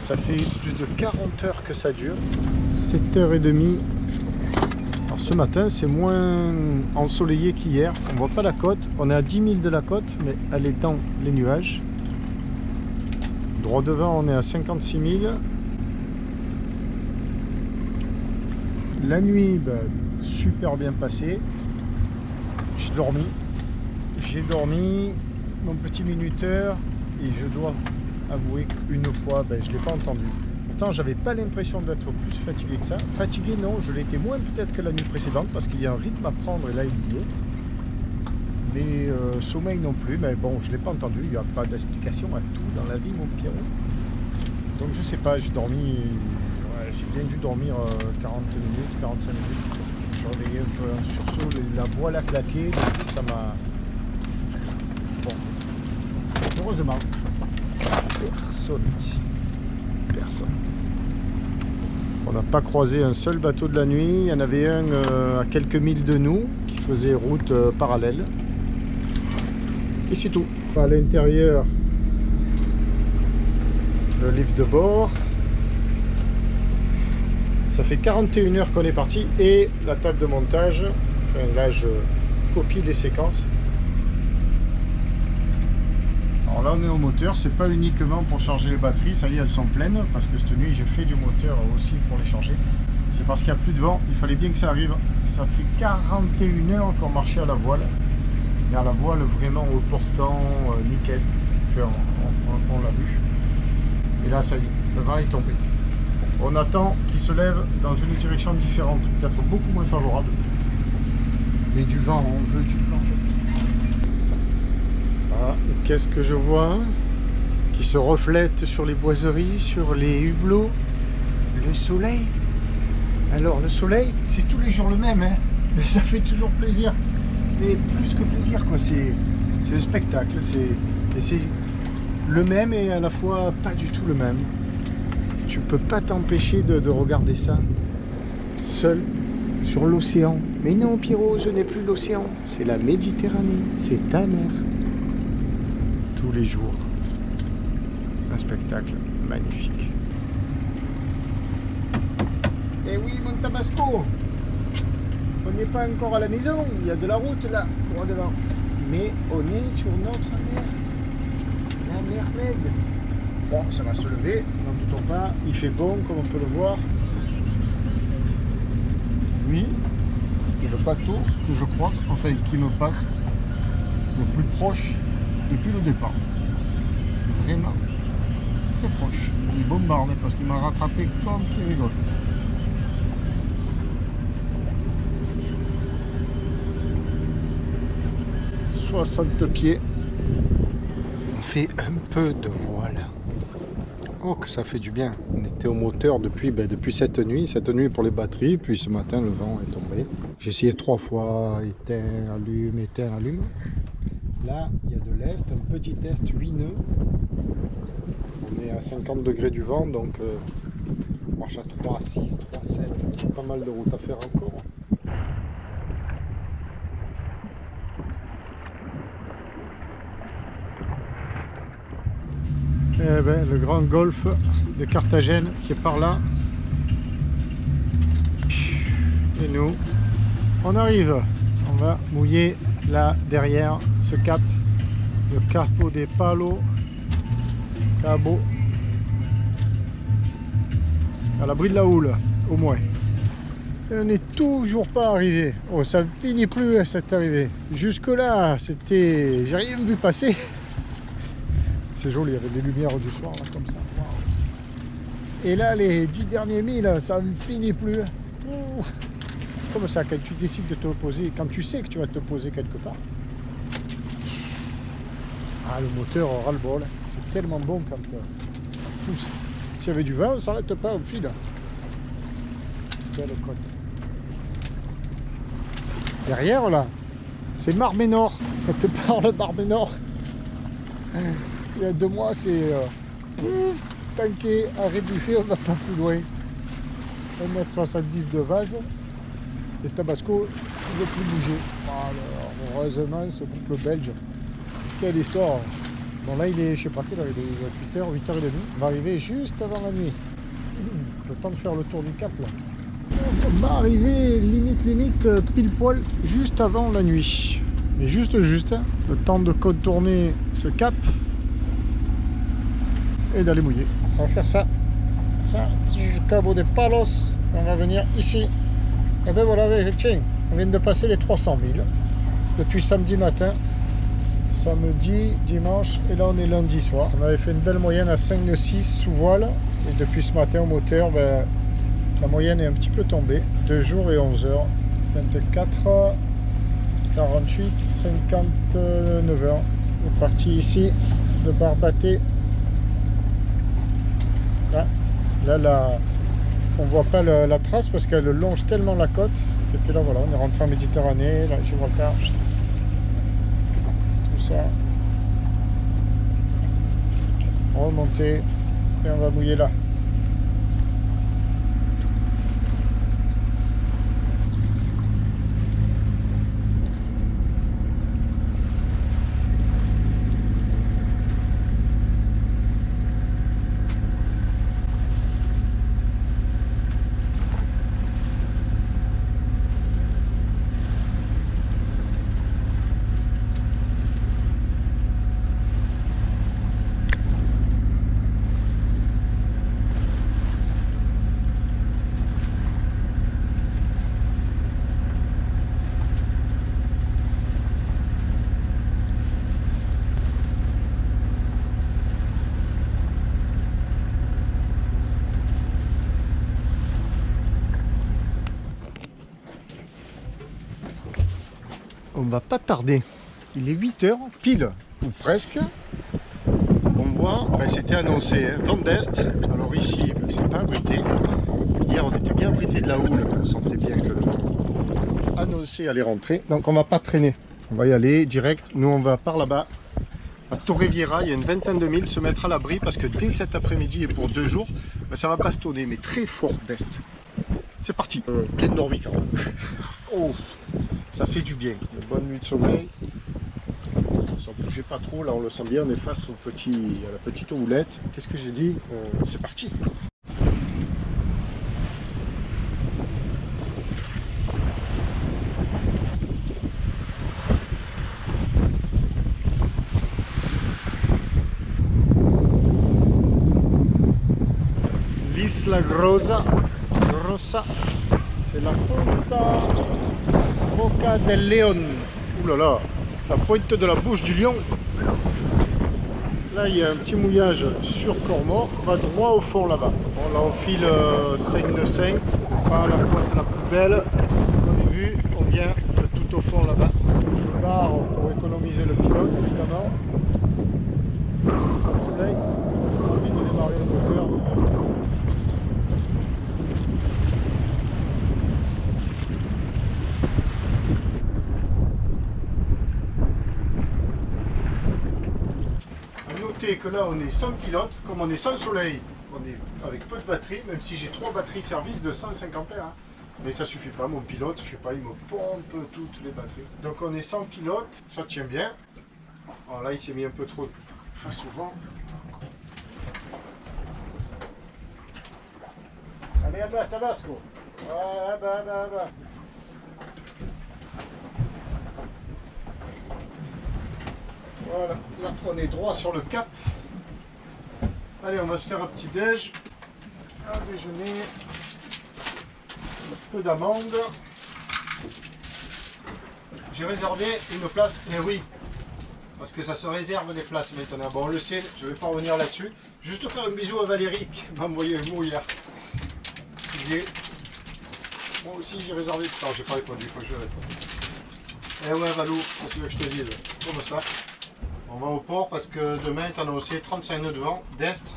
Ça fait plus de 40 heures que ça dure. 7h30. Alors ce matin, c'est moins ensoleillé qu'hier. On voit pas la côte. On est à 10 000 de la côte, mais elle est dans les nuages. Droit devant, on est à 56 000. La nuit, super bien passée. J'ai dormi mon petit minuteur et je dois avouer qu'une fois, je ne l'ai pas entendu. Pourtant, j'avais pas l'impression d'être plus fatigué que ça. Fatigué, non, je l'étais moins peut-être que la nuit précédente parce qu'il y a un rythme à prendre et là, il y est. Mais sommeil non plus, mais bon, je ne l'ai pas entendu. Il n'y a pas d'explication à tout dans la vie, mon Pierrot. Donc, je sais pas, j'ai dormi, j'ai bien dû dormir 40 minutes, 45 minutes. Je suis réveillé un peu en sursaut, la voile a claqué, donc ça m'a... Bon, heureusement, personne ici, personne. On n'a pas croisé un seul bateau de la nuit, il y en avait un à quelques milles de nous qui faisait route parallèle. Et c'est tout. À l'intérieur, le livre de bord. Ça fait 41 heures qu'on est parti et la table de montage, enfin là je copie les séquences. Alors là on est au moteur, c'est pas uniquement pour charger les batteries, ça y est elles sont pleines, parce que cette nuit j'ai fait du moteur aussi pour les changer. C'est parce qu'il n'y a plus de vent, il fallait bien que ça arrive. Ça fait 41 heures qu'on marchait à la voile. Mais à la voile vraiment au portant nickel, enfin, on l'a vu. Et là ça y est, le vent est tombé. On attend qu'il se lève dans une direction différente, peut-être beaucoup moins favorable. Mais du vent, on veut du vent. Ah, et qu'est-ce que je vois qui se reflète sur les boiseries, sur les hublots? Le soleil. Alors le soleil, c'est tous les jours le même, hein, mais ça fait toujours plaisir. Mais plus que plaisir, quoi. C'est un spectacle. C'est le même et à la fois pas du tout le même. Tu peux pas t'empêcher de regarder ça seul sur l'océan. Mais non, Pierrot, ce n'est plus l'océan, c'est la Méditerranée, c'est ta mer. Tous les jours, un spectacle magnifique. Eh oui, mon Tabasco, on n'est pas encore à la maison, il y a de la route là, droit devant. Mais on est sur notre mer, la mer Med. Bon, ça va se lever, n'en doutons pas, il fait bon comme on peut le voir. Oui, c'est le bateau que je croise, enfin qui me passe le plus proche depuis le départ. Vraiment très proche. Il bombarde parce qu'il m'a rattrapé comme qui rigole. « 60 pieds. On fait un peu de voile. Oh que ça fait du bien. On était au moteur depuis cette nuit pour les batteries, puis ce matin le vent est tombé. J'ai essayé 3 fois, éteint, allume, éteint, allume. Là il y a de l'est, un petit est 8 nœuds. On est à 50 degrés du vent, donc on marche à 3, 6, 3, 7. Pas mal de route à faire encore. Eh ben, le grand golfe de Carthagène qui est par là. Et nous, on arrive. On va mouiller là derrière ce cap, le Capo de Palos, Cabo, à l'abri de la houle, au moins. Et on n'est toujours pas arrivé. Oh, ça finit plus cette arrivée. Jusque là, c'était, j'ai rien vu passer. C'est joli avec les lumières du soir là, comme ça. Wow. Et là les 10 derniers milles, ça ne finit plus. C'est comme ça quand tu décides de te poser, quand tu sais que tu vas te poser quelque part. Ah, le moteur aura le bol. C'est tellement bon quand ça pousse. S'il y avait du vent, on ne s'arrête pas, on file. Quelle côte. Derrière là, c'est Mar Menor. Ça te parle Mar Menor? Il y a 2 mois, c'est tanké, arrêt buffet, on va pas plus loin. 1,70 m de vase. Et Tabasco ne veut plus bouger. Alors, heureusement, ce couple belge. Quelle histoire. Bon là il est, je sais pas quelle heure, il est 8h, 8h30. On va arriver juste avant la nuit. Le temps de faire le tour du cap là. On va arriver limite pile poil juste avant la nuit. Mais juste, le temps de contourner ce cap et d'aller mouiller. On va faire ça. Ça, Cabo de Palos. On va venir ici. Et ben voilà, tiens, on vient de passer les 300 000 depuis samedi matin. Samedi, dimanche, et là on est lundi soir. On avait fait une belle moyenne à 5,6 sous voile. Et depuis ce matin au moteur, ben, la moyenne est un petit peu tombée. 2 jours et 11 heures. 24, 48, 59 heures. On est parti ici de Barbaté. Là, on voit pas la trace parce qu'elle longe tellement la côte. Et puis là voilà, on est rentré en Méditerranée, là, Gibraltar. Tout ça. Remonter et on va mouiller là. On va pas tarder. Il est 8h pile, ou presque. On voit, ben, c'était annoncé, hein, vent d'est. Alors ici, ben, c'est pas abrité. Hier, on était bien abrité de la houle, on sentait bien que le vent annoncé allait rentrer. Donc on va pas traîner. On va y aller direct. Nous, on va par là-bas. À Torrevieja, il y a une vingtaine de milles, se mettre à l'abri parce que dès cet après-midi et pour 2 jours, ben, ça va bastonner, mais très fort d'est. C'est parti. Pleine Norvik. Oh, ça fait du bien. Une bonne nuit de sommeil. Sans bouger pas trop, là on le sent bien, on est face à la petite houlette. Qu'est-ce que j'ai dit? C'est parti. L'Isla Grossa, c'est la Punta Boca del León. Ouh là là, la pointe de la bouche du lion. Là il y a un petit mouillage sur Cormor, on va droit au fond là-bas. Bon, là on file 5 de 5, c'est pas la pointe la plus belle qu'on ait vue, on vient de tout au fond là-bas. Je barre pour économiser le pilote évidemment. Le soleil, envie de démarrer le moteur. Notez que là on est sans pilote, comme on est sans soleil, on est avec peu de batterie, même si j'ai 3 batteries service de 150 A, hein. Mais ça suffit pas, mon pilote, je sais pas, il me pompe toutes les batteries. Donc on est sans pilote, ça tient bien. Alors là il s'est mis un peu trop face au vent. Allez à bas, Tabasco. Voilà, bas. Voilà, là on est droit sur le cap. Allez, on va se faire un petit déj, un déjeuner, un peu d'amandes. J'ai réservé une place, mais oui, parce que ça se réserve des places maintenant. Bon, on le sait, je ne vais pas revenir là-dessus. Juste faire un bisou à Valérie qui m'a envoyé un mot hier. Moi aussi j'ai réservé. Non, j'ai pas répondu, il faut que je réponde. Eh ouais, Valou, c'est ce que je te dis, comme ça. On va au port parce que demain est annoncé 35 nœuds de vent d'est.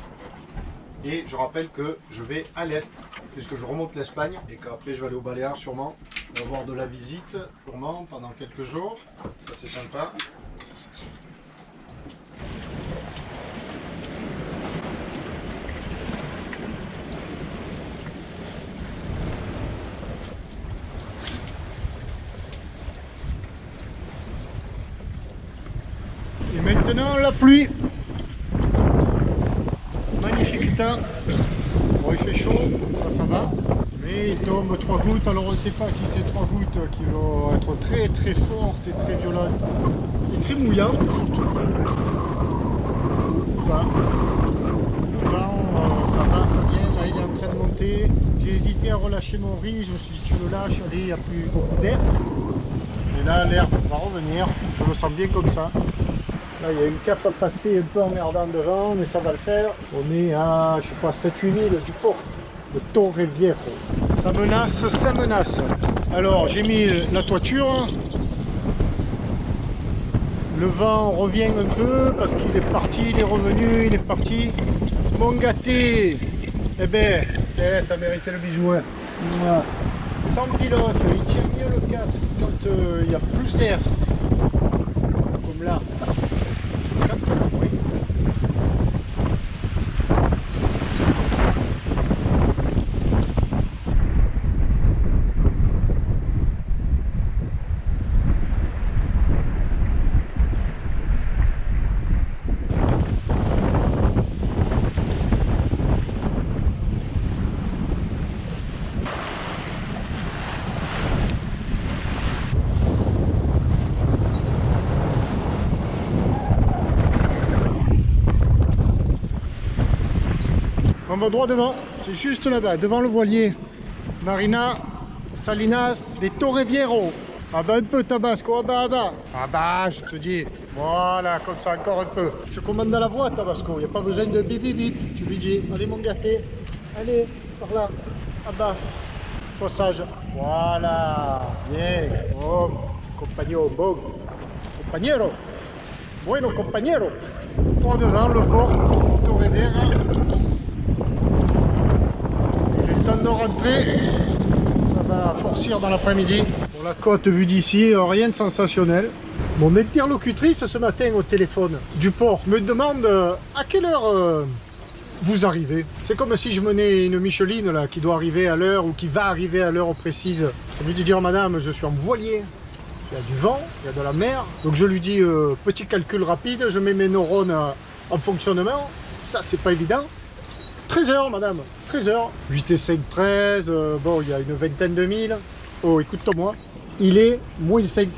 Et je rappelle que je vais à l'est, puisque je remonte l'Espagne et qu'après je vais aller au Baléares sûrement. On va avoir de la visite sûrement pendant quelques jours. Ça c'est sympa. Et maintenant la pluie. matin. Bon, il fait chaud, ça va. Mais il tombe 3 gouttes, alors on ne sait pas si c'est 3 gouttes qui vont être très très fortes et très violentes. Et très mouillantes surtout. Ou pas. Le vent, ça va, ça vient, là il est en train de monter. J'ai hésité à relâcher mon riz, je me suis dit tu le lâches, allez, il n'y a plus beaucoup d'air. Et là l'air va revenir, je le sens bien comme ça. Là il y a une cape à passer un peu emmerdant devant, mais ça va le faire. On est à, je sais pas, 7-8 000 du port de Torreviejo. Ça menace, ça menace. Alors j'ai mis la toiture. Le vent revient un peu parce qu'il est parti, il est revenu, il est parti. Mon gâté, eh ben, t'as mérité le bisou. Hein. Sans pilote, il tient mieux le cap quand il y a plus d'air. Comme là. Oui. On va droit devant, c'est juste là-bas, devant le voilier. Marina Salinas de Torreviejo. Ah bah un peu Tabasco, ah bah. Ah bah, je te dis. Voilà, comme ça encore un peu. Il se commande à la voix Tabasco, il n'y a pas besoin de bip bip bip. Tu lui dis, allez mon gâté, allez, par là, ah bah. Sois sage. Voilà, bien. Oh, compagnon, bon. Compagnero. Bueno, compagnero. Droit devant, le port, Torreviejo. De rentrer, ça va forcir dans l'après-midi. Pour la côte vue d'ici, rien de sensationnel. Mon interlocutrice ce matin au téléphone du port me demande à quelle heure vous arrivez. C'est comme si je menais une Micheline là, qui doit arriver à l'heure ou qui va arriver à l'heure précise. Je lui dis dire madame, je suis en voilier. Il y a du vent, il y a de la mer. Donc je lui dis petit calcul rapide, je mets mes neurones en fonctionnement. Ça c'est pas évident. 13h madame, 13h, 8 et 5, 13, bon il y a une vingtaine de milles. Oh écoute-moi, il est moins 5.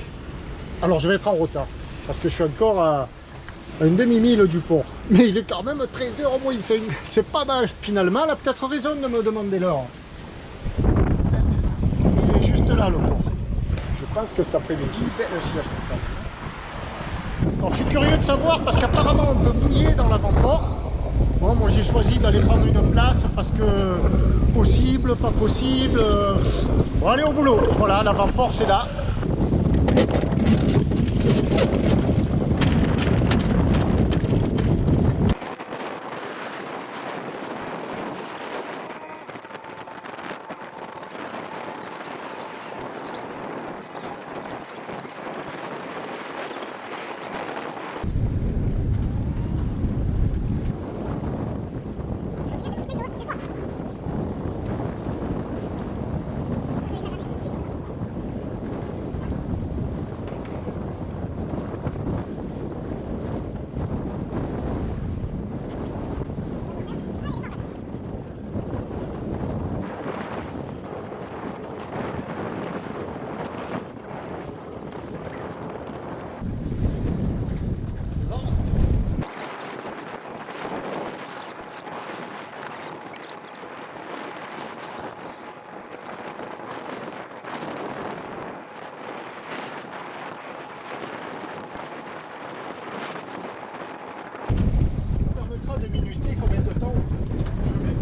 Alors je vais être en retard, parce que je suis encore à une demi-mille du port. Mais il est quand même 13h moins 5, c'est pas mal. Finalement elle a peut-être raison de me demander l'heure. Il est juste là le port. Je pense que cet après-midi, belle sieste. Alors je suis curieux de savoir, parce qu'apparemment on peut mouiller dans l'avant-port. Bon, moi j'ai choisi d'aller prendre une place parce que possible, pas possible. Bon, allez au boulot. Voilà, l'avant-port c'est là. De minuter combien de temps je vais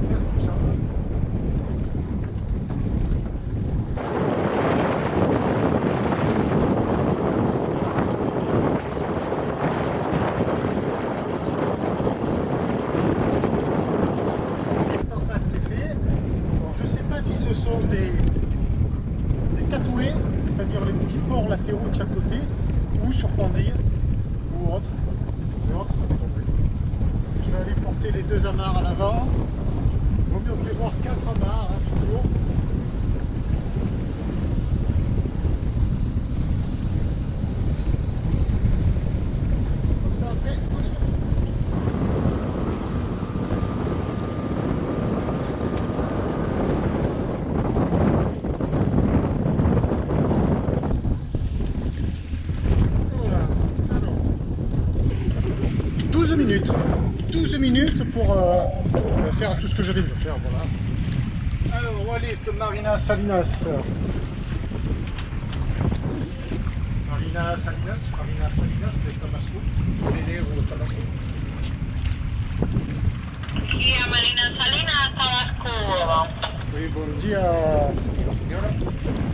faire tout ça. Par c'est fait. Alors, je ne sais pas si ce sont des catoués, c'est-à-dire les petits ports latéraux de chaque côté, ou sur pendille, ou autre. Mais autre, ça me tomberait. Je vais aller porter les deux amarres à l'avant. Il vaut mieux prévoir 4 amarres, hein, toujours. Comme ça, après, on y va. pour faire tout ce que je viens de faire, voilà. Alors, où est cette Marina Salinas? Marina Salinas de Tabasco, Velero Tabasco. Via Marina Salinas, Tabasco. Oui, buen día, señora.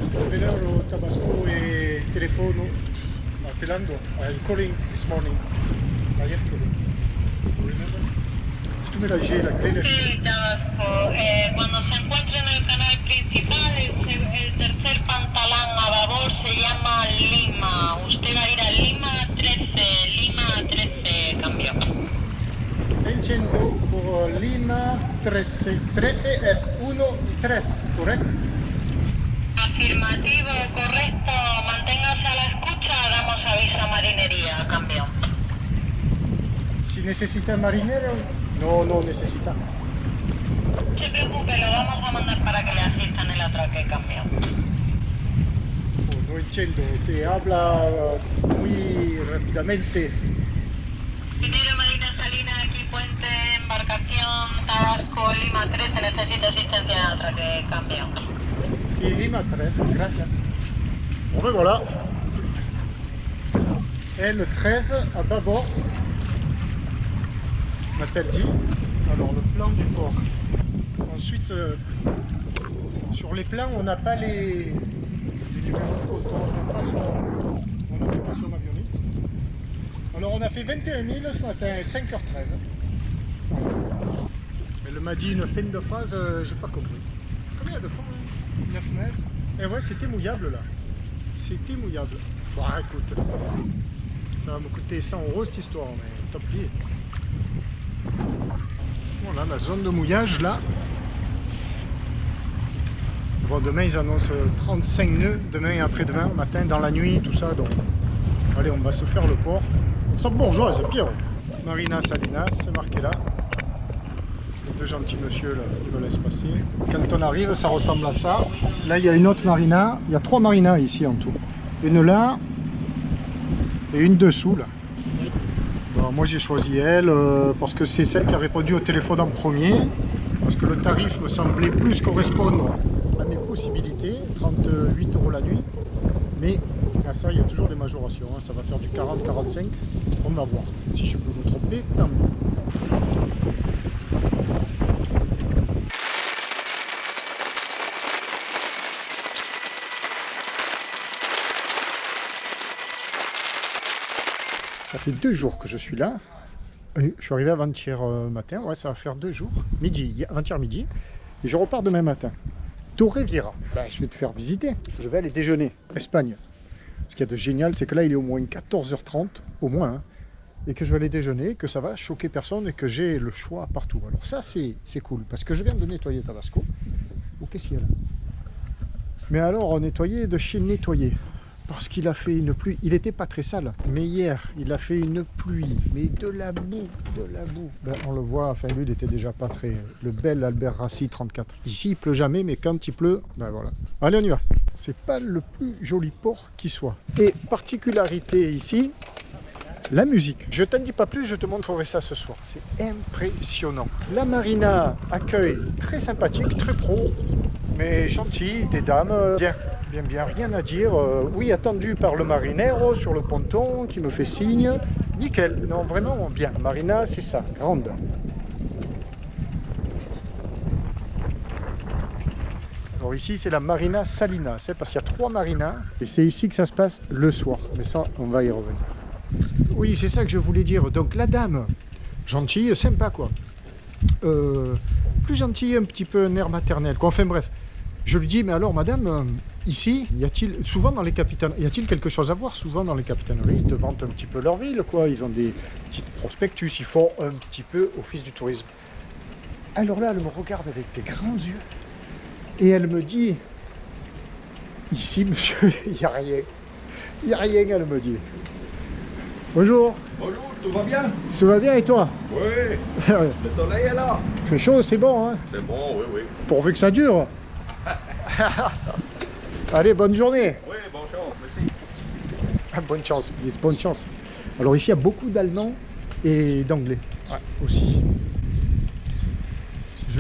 Está Velero Tabasco y teléfono apelando. I'm calling this morning. Ayer calling. Remember? Tú me la dije, la que Sí, Tabasco. Cuando se encuentre en el canal principal, el tercer pantalón a babor se llama Lima. Usted va a ir a Lima 13, cambio. Entiendo por Lima 13. 13 es 1 y 3, ¿correcto? Afirmativo, correcto. Manténgase a la escucha, damos aviso a marinería, cambio. Si necesita marinero, no necesita. No se preocupe, lo vamos a mandar para que le asistan el atraque, cambio. Oh, no entiendo, te habla muy rápidamente. Dinero Marina Salina, aquí puente, embarcación, Tabasco, Lima 13, necesito asistencia en atraque, cambio. Sí, Lima 3, gracias. Bon ben voilà. Et le 13 à bâbord, m'a-t-elle dit. Alors le plan du port. Ensuite, sur les plans, on n'a pas les numéros de compte, on n'a pas son application avionique. Alors on a fait 21 000 ce matin, 5h13. Voilà. Elle m'a dit une fin de phrase, j'ai pas compris. Combien de fond? 9 mètres. Et ouais, c'était mouillable là. C'était mouillable. Bon, écoute, ça va me coûter 100 € cette histoire, mais tant pis. Voilà la zone de mouillage là. Bon, demain ils annoncent 35 nœuds, demain et après-demain, matin, dans la nuit, tout ça. Donc, allez, on va se faire le port. On sent bourgeois, c'est pire. Marina Salinas, c'est marqué là. Les deux gentils monsieur là, qui me laissent passer. Quand on arrive, ça ressemble à ça. Là, il y a une autre marina. Il y a 3 marinas ici en tout. Une là et une dessous là. Bon, moi j'ai choisi elle parce que c'est celle qui a répondu au téléphone en premier. Parce que le tarif me semblait plus correspondre à mes possibilités. 38 € la nuit. Mais à ça, il y a toujours des majorations. Hein. Ça va faire du 40-45. On va voir. Si je peux me tromper, tant mieux. Ça fait 2 jours que je suis là. Je suis arrivé avant-hier matin. Ouais, ça va faire 2 jours. Midi, avant-hier midi. Et je repars demain matin. Torrevieja. Ben, je vais te faire visiter. Je vais aller déjeuner. Espagne. Ce qu'il y a de génial, c'est que là, il est au moins 14h30. Au moins. Hein, et que je vais aller déjeuner. Que ça va choquer personne. Et que j'ai le choix partout. Alors ça, c'est cool. Parce que je viens de nettoyer Tabasco. Oh, qu'est-ce qu'il y a là? Mais alors, nettoyer de chez nettoyer. Parce qu'il a fait une pluie, il n'était pas très sale, mais hier il a fait une pluie, mais de la boue, Ben, on le voit, enfin lui il était déjà pas très, le bel Albert Rassi 34. Ici il pleut jamais, mais quand il pleut, ben voilà. Allez, on y va. C'est pas le plus joli port qui soit. Et particularité ici, la musique. Je t'en dis pas plus, je te montrerai ça ce soir. C'est impressionnant. La marina accueil très sympathique, très pro, mais gentil, des dames, bien. Bien, rien à dire. Oui, attendu par le marinero sur le ponton qui me fait signe. Nickel, non, vraiment bien. Marina, c'est ça, grande. Alors ici, c'est la Marina Salinas, parce qu'il y a 3 marinas. Et c'est ici que ça se passe le soir. Mais ça, on va y revenir. Oui, c'est ça que je voulais dire. Donc la dame, gentille, sympa quoi. Plus gentille, un petit peu un air maternel quoi. Enfin bref. Je lui dis, mais alors madame, ici, y a-t-il souvent dans les capitaineries, y a-t-il quelque chose à voir? Souvent dans les capitaineries, ils te vantent un petit peu leur ville, quoi. Ils ont des petits prospectus, ils font un petit peu office du tourisme. Alors là, elle me regarde avec des grands yeux et elle me dit, ici, monsieur, il n'y a rien. Il n'y a rien, elle me dit. Bonjour. Bonjour, tout va bien? Ça va bien et toi? Oui, le soleil est là. Il fait chaud, c'est bon, hein? C'est bon, oui, oui. Pourvu que ça dure. Allez, bonne journée. Oui, bonne chance, merci. Bonne chance, bonne chance. Alors ici, il y a beaucoup d'Allemands et d'Anglais aussi.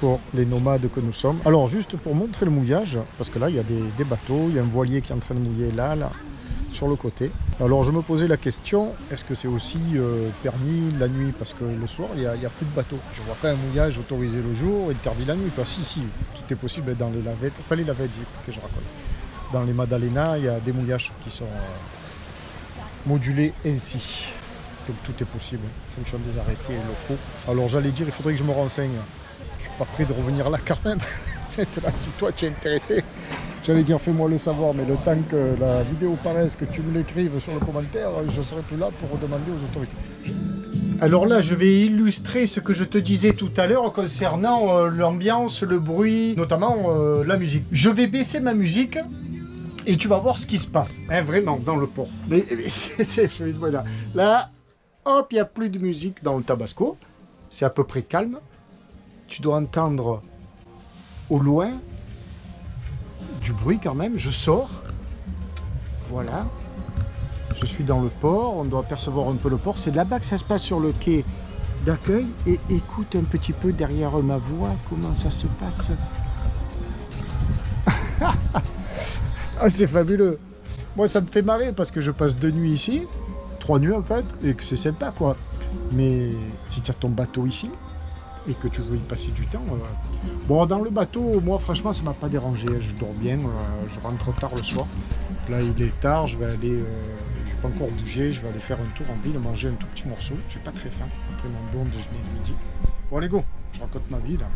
pour les nomades que nous sommes. Alors juste pour montrer le mouillage, parce que là il y a des bateaux, il y a un voilier qui est en train de mouiller là, sur le côté. Alors je me posais la question, est-ce que c'est aussi permis la nuit? Parce que le soir il y a plus de bateaux. Je vois pas un mouillage autorisé le jour, interdit la nuit. Si, tout est possible dans les lavettes, pas les lavettes que je raconte. Dans les Madalena, il y a des mouillages qui sont modulés ainsi. Donc tout est possible en fonction des arrêtés locaux. Alors j'allais dire, il faudrait que je me renseigne. Je suis pas prêt de revenir là quand même. Là, si toi tu es intéressé, j'allais dire fais-moi le savoir, mais le temps que la vidéo paraisse, que tu me l'écrives sur le commentaire, je serai plus là pour demander aux autorités. Alors là, je vais illustrer ce que je te disais tout à l'heure concernant l'ambiance, le bruit, notamment la musique. Je vais baisser ma musique et tu vas voir ce qui se passe, hein, vraiment, dans le port. Mais voilà. Là, hop, il n'y a plus de musique dans le Tabasco. C'est à peu près calme. Tu dois entendre au loin du bruit quand même. Je sors. Voilà. Je suis dans le port. On doit percevoir un peu le port. C'est là-bas que ça se passe sur le quai d'accueil. Et écoute un petit peu derrière ma voix comment ça se passe. Ah, c'est fabuleux. Moi, ça me fait marrer parce que je passe 2 nuits ici. 3 nuits en fait. Et que c'est sympa quoi. Mais si tu as ton bateau ici et que tu veux y passer du temps... Bon, dans le bateau, moi franchement, ça m'a pas dérangé. Je dors bien. Je rentre tard le soir. Là, il est tard. Je vais aller... je vais pas encore bouger. Je vais aller faire un tour en ville, manger un tout petit morceau. J'ai pas très faim après mon bon déjeuner de midi. Bon, allez, go. Je raconte ma vie là.